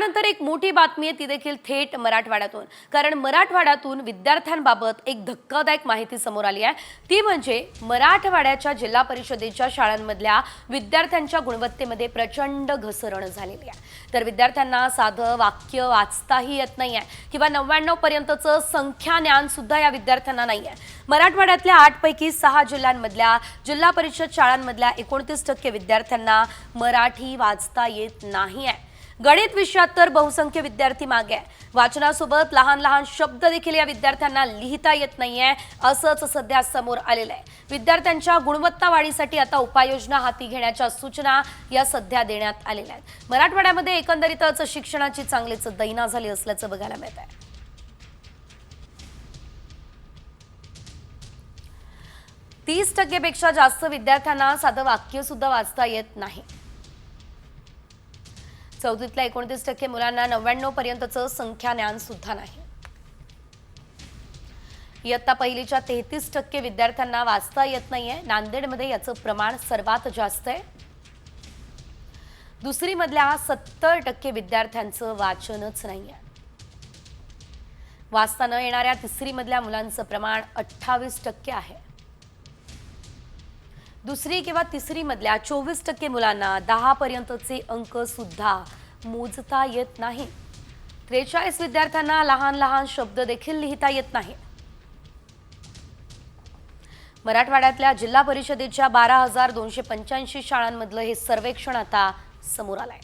यानंतर एक मोठी बातमी आहे ती देखील थेट मराठवाड्यातून, कारण मराठवाड्यातून विद्यार्थ्यांबाबत एक धक्कादायक माहिती समोर आली आहे। ती म्हणजे मराठवाड्याच्या जिल्हा परिषदेच्या शाळांमधल्या विद्यार्थ्यांच्या गुणवत्तेमध्ये प्रचंड घसरण झालेली आहे। तर विद्यार्थ्यांना साधं वाक्य वाचताही येत नाही आहे किंवा 99 पर्यंतचं संख्या ज्ञान सुद्धा या विद्यार्थ्यांना नाही आहे। मराठवाड्यातल्या 8 पैकी 6 जिल्ह्यांमधल्या जिल्हा परिषद शाळांमधल्या 29% विद्यार्थ्यांना मराठी वाचता येत नाही आहे। गणित विषयात तर बहुसंख्य विद्यार्थी मागे आहे। वाचनासोबत लहान लहान शब्द देखील या विद्यार्थ्यांना लिहिता येत नाहीये, असंच सध्या समोर आलेलं आहे। विद्यार्थ्यांच्या गुणवत्ता वाढीसाठी आता उपाययोजना हाती घेण्याच्या सूचना या सध्या देण्यात आलेल्या आहेत। मराठवाड्यामध्ये एकंदरीतच शिक्षणाची चांगलीच दैना झाली असल्याचं बघायला मिळत आहे। 30% पेक्षा जास्त विद्यार्थ्यांना साधं वाक्य सुद्धा वाचता येत नाही। चौथीतल्या 29% मुलांना 99 पर्यंतचं संख्या ज्ञान सुद्धा नाही। इयत्ता पहिलीच्या 33% विद्यार्थ्यांना वाचता येत नाहीये। नांदेडमध्ये याचं प्रमाण सर्वात जास्त आहे। दुसरी मधल्या 70% विद्यार्थ्यांचं वाचनच नाहीये। वाचता न येणाऱ्या तिसरी मधल्या मुलांचं प्रमाण 28% आहे। दुसरी किंवा तिसरी मधल्या 24% मुलांना 10 पर्यंतचे अंक सुद्धा मोजता येत नाही। 43 विद्यार्थ्यांना लहान लहान शब्द देखील लिहिता येत नाही। मराठवाड्यातल्या जिल्हा परिषदेच्या 12,285 शाळांमधलं हे सर्वेक्षण आता समोर आलंय।